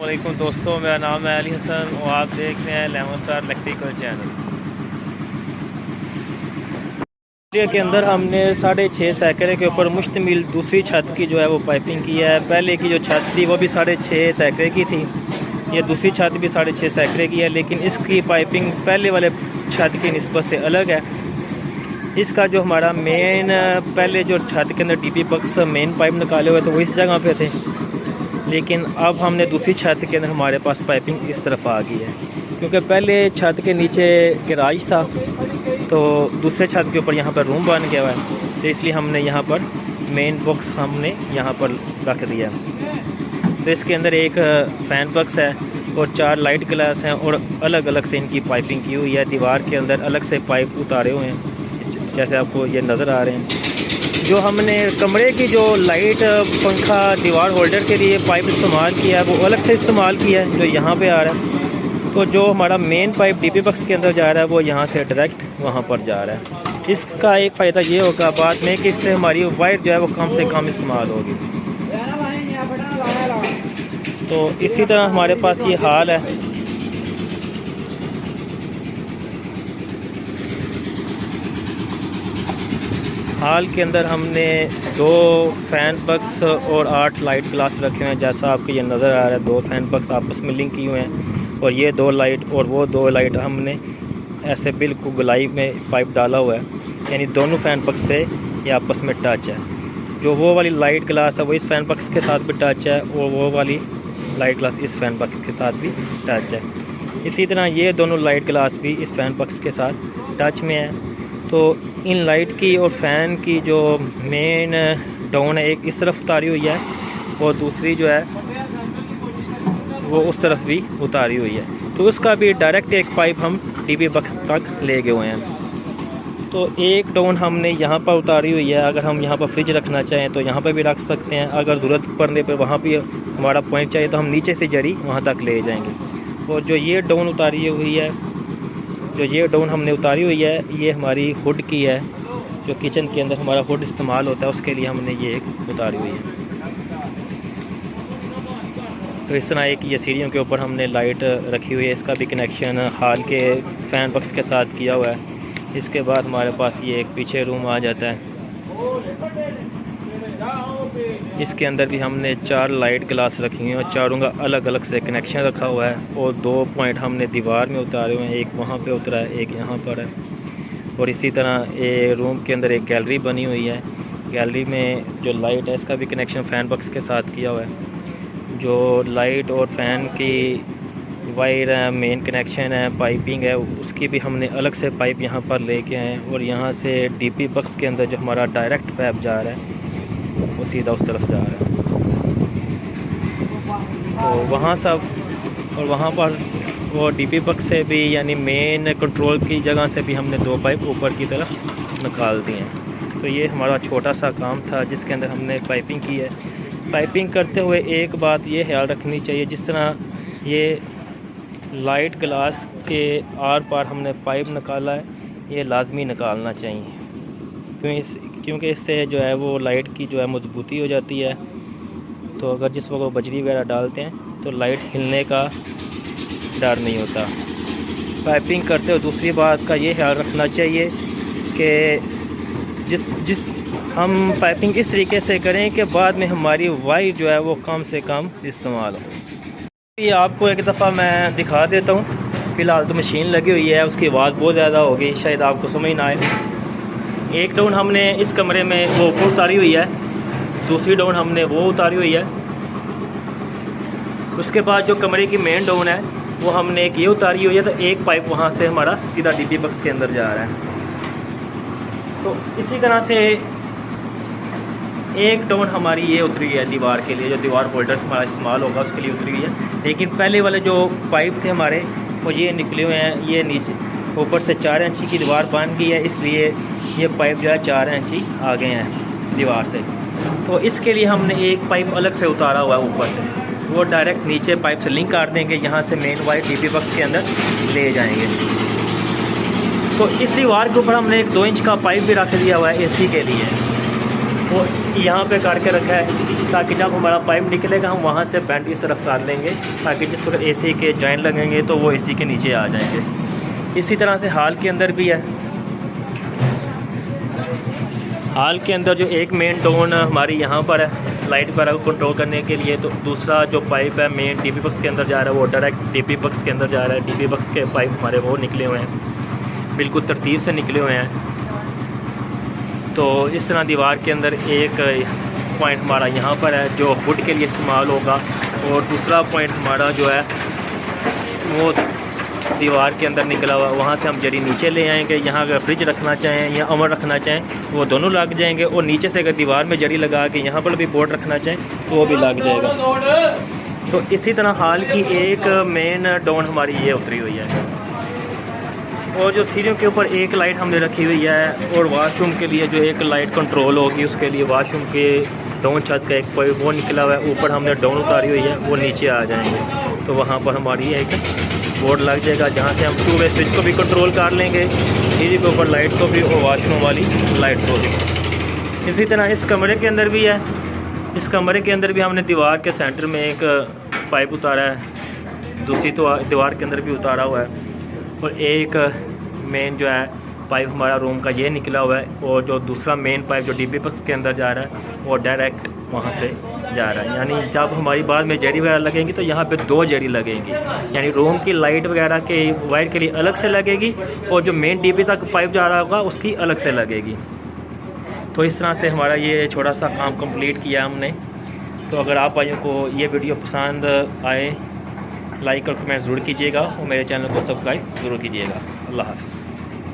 वालेकुम दोस्तों, मेरा नाम है अली हसन और आप देख रहे हैं lemon star electrical channel. Video के अंदर हमने 6.5 सैकड़े के ऊपर मुश्तमिल दूसरी छत की जो है वो पाइपिंग की है। पहले की जो छत थी वो भी 6.5 सैकड़े की थी, ये दूसरी छत भी 6.5 सैकड़े की है, लेकिन इसकी पाइपिंग पहले वाले छत की निस्बत से अलग है। इसका जो हमारा मेन पहले जो छत के अंदर डीपी बक्स मेन पाइप निकाले हुए थे वो इस जगह पे थे, लेकिन अब हमने दूसरी छत के अंदर हमारे पास पाइपिंग इस तरफ आ गई है, क्योंकि पहले छत के नीचे गैराज था तो दूसरे छत के ऊपर यहाँ पर रूम बन गया हुआ है, तो इसलिए हमने यहाँ पर मेन बॉक्स हमने यहाँ पर रख दिया है। तो इसके अंदर एक फ़ैन बॉक्स है और 4 लाइट ग्लास हैं और अलग अलग से इनकी पाइपिंग की हुई है। दीवार के अंदर अलग से पाइप उतारे हुए हैं, जैसे आपको ये नज़र आ रहे हैं। जो हमने कमरे की जो लाइट पंखा दीवार होल्डर के लिए पाइप इस्तेमाल किया है वो अलग से इस्तेमाल किया है, जो यहाँ पे आ रहा है। तो जो हमारा मेन पाइप डीपी बक्स के अंदर जा रहा है वो यहाँ से डायरेक्ट वहाँ पर जा रहा है। इसका एक फ़ायदा ये होगा बाद में कि इससे हमारी वायर जो है वो कम से कम इस्तेमाल होगी। तो इसी तरह हमारे पास ये हाल है। हाल के अंदर हमने 2 फ़ैन बक्स और 8 लाइट ग्लास रखे हुए हैं, जैसा आपको ये नज़र आ रहा है। 2 फ़ैन बक्स आपस में लिंक किए हुए हैं और ये 2 लाइट और वो 2 लाइट हमने ऐसे बिल्कुल गोलाई में पाइप डाला हुआ है, यानी दोनों फ़ैन बक्स से ये आपस में टच है। जो वो वाली लाइट ग्लास है वो इस फ़ैन बक्स के साथ भी टच है और वो वाली लाइट ग्लास इस फ़ैन बक्स के साथ भी टच है। इसी तरह ये दोनों लाइट ग्लास भी इस फ़ैन बक्स के साथ टच में है। तो इन लाइट की और फ़ैन की जो मेन डाउन है एक इस तरफ उतारी हुई है और दूसरी जो है वो उस तरफ भी उतारी हुई है, तो उसका भी डायरेक्ट एक पाइप हम डीपी बक्स तक ले गए हुए हैं। तो एक डाउन हमने यहाँ पर उतारी हुई है, अगर हम यहाँ पर फ्रिज रखना चाहें तो यहाँ पर भी रख सकते हैं। अगर ज़रूरत पड़ने पर वहाँ भी हमारा पॉइंट चाहिए तो हम नीचे से जरी वहाँ तक ले जाएंगे। और जो ये डाउन उतारी हुई है, जो ये डाउन हमने उतारी हुई है, ये हमारी हुड की है, जो किचन के अंदर हमारा हुड इस्तेमाल होता है उसके लिए हमने ये एक उतारी हुई है। तो इस तरह एक ये सीढ़ियों के ऊपर हमने लाइट रखी हुई है, इसका भी कनेक्शन हाल के फ़ैन बक्स के साथ किया हुआ है। इसके बाद हमारे पास ये एक पीछे रूम आ जाता है, जिसके अंदर भी हमने 4 लाइट ग्लास रखी हुई हैं और चारों का अलग अलग से कनेक्शन रखा हुआ है। और 2 पॉइंट हमने दीवार में उतारे हुए हैं, एक वहाँ पे उतरा है, एक यहाँ पर है। और इसी तरह ये रूम के अंदर एक गैलरी बनी हुई है, गैलरी में जो लाइट है इसका भी कनेक्शन फ़ैन बक्स के साथ किया हुआ है। जो लाइट और फ़ैन की वायर है, मेन कनेक्शन है, पाइपिंग है, उसकी भी हमने अलग से पाइप यहाँ पर लेके आए हैं। और यहाँ से डीपी बक्स के अंदर जो हमारा डायरेक्ट पाइप जा रहा है वो सीधा उस तरफ जा रहा है। तो वहाँ सब और वहाँ पर वो डीपी बक्स से भी यानी मेन कंट्रोल की जगह से भी हमने 2 पाइप ऊपर की तरफ निकाल दिए हैं। तो ये हमारा छोटा सा काम था जिसके अंदर हमने पाइपिंग की है। पाइपिंग करते हुए एक बात ये ख्याल रखनी चाहिए, जिस तरह ये लाइट ग्लास के आर पार हमने पाइप निकाला है, ये लाजमी निकालना चाहिए, क्योंकि इससे जो है वो लाइट की जो है मजबूती हो जाती है। तो अगर जिस वक्त वो बजरी वगैरह डालते हैं तो लाइट हिलने का डर नहीं होता। पाइपिंग करते हुए दूसरी बात का ये ख्याल रखना चाहिए कि जिस हम पाइपिंग इस तरीके से करें कि बाद में हमारी वायर जो है वो कम से कम इस्तेमाल हो। ये आपको एक दफ़ा मैं दिखा देता हूँ। फ़िलहाल तो मशीन लगी हुई है, उसकी आवाज़ बहुत ज़्यादा होगी, शायद आपको समझ ना आए। एक डाउन हमने इस कमरे में वो ऊपर उतारी हुई है, दूसरी डाउन हमने वो उतारी हुई है। उसके बाद जो कमरे की मेन डाउन है वो हमने एक ये उतारी हुई है, तो एक पाइप वहाँ से हमारा सीधा डीपी बक्स के अंदर जा रहा है। तो इसी तरह से एक डाउन हमारी ये उतरी है दीवार के लिए, जो दीवार होल्डर हमारा इस्तेमाल होगा उसके लिए उतरी हुई है। लेकिन पहले वाले जो पाइप थे हमारे वो ये निकले हुए हैं, ये नीचे ऊपर से 4 इंची की दीवार बन गई है, इसलिए ये पाइप जो है 4 इंची आ गए हैं दीवार से। तो इसके लिए हमने एक पाइप अलग से उतारा हुआ है ऊपर से, वो डायरेक्ट नीचे पाइप से लिंक कर देंगे, यहाँ से मेन वायर डीपी बक्स के अंदर ले जाएंगे। तो इस दीवार के ऊपर हमने एक 2 इंच का पाइप भी रख दिया हुआ है एसी के लिए, वो यहाँ पे करके रखा है। ताकि जब हमारा पाइप निकलेगा हम वहाँ से बेंड इस तरफ कर लेंगे, ताकि जिस वक्त एसी के जॉइंट लगेंगे तो वो एसी के नीचे आ जाएंगे। इसी तरह से हाल के अंदर भी है। हाल के अंदर जो एक मेन डाउन हमारी यहाँ पर है लाइट वगैरह को कंट्रोल करने के लिए, तो दूसरा जो पाइप है मेन डीपी बॉक्स के अंदर जा रहा है वो डायरेक्ट डीपी बॉक्स के अंदर जा रहा है। डीपी बॉक्स के पाइप हमारे वो निकले हुए हैं, बिल्कुल तरतीब से निकले हुए हैं। तो इस तरह दीवार के अंदर एक पॉइंट हमारा यहाँ पर है जो वुड के लिए इस्तेमाल होगा, और दूसरा पॉइंट हमारा जो है वो दीवार के अंदर निकला हुआ, वहाँ से हम जड़ी नीचे ले आएंगे। यहाँ अगर फ्रिज रखना चाहें या अमर रखना चाहें वो दोनों लग जाएंगे, और नीचे से अगर दीवार में जड़ी लगा के यहाँ पर भी बोर्ड रखना चाहें तो वो भी लग जाएगा। तो इसी तरह हाल की एक मेन डाउन हमारी ये उतरी हुई है, और जो सीढ़ियों के ऊपर एक लाइट हमने रखी हुई है, और वॉशरूम के लिए जो एक लाइट कंट्रोल होगी उसके लिए वॉशरूम के डाउन छत का एक वो निकला हुआ है, ऊपर हमने डाउन उतारी हुई है, वो नीचे आ जाएंगे। तो वहाँ पर हमारी एक बोर्ड लग जाएगा जहाँ से हम टू वे स्विच को भी कंट्रोल कर लेंगे, सीढ़ी के ऊपर लाइट को भी और वॉशरूम वाली लाइट को भी। इसी तरह इस कमरे के अंदर भी है। इस कमरे के अंदर भी हमने दीवार के सेंटर में एक पाइप उतारा है, दूसरी तो दीवार के अंदर भी उतारा हुआ है, और एक मेन जो है पाइप हमारा रूम का ये निकला हुआ है, और जो दूसरा मेन पाइप जो डीपी बॉक्स के अंदर जा रहा है वो डायरेक्ट वहाँ से जा रहा है। यानी जब हमारी बाद में जड़ी वगैरह लगेंगी तो यहाँ पे 2 जड़ी लगेंगी, यानी रूम की लाइट वगैरह के वायर के लिए अलग से लगेगी, और जो मेन डीपी तक पाइप जा रहा होगा उसकी अलग से लगेगी। तो इस तरह से हमारा ये छोटा सा काम कंप्लीट किया हमने। तो अगर आप भाइयों को ये वीडियो पसंद आए, लाइक और कमेंट ज़रूर कीजिएगा, और मेरे चैनल को सब्सक्राइब ज़रूर कीजिएगा। अल्लाह हाफ़िज़।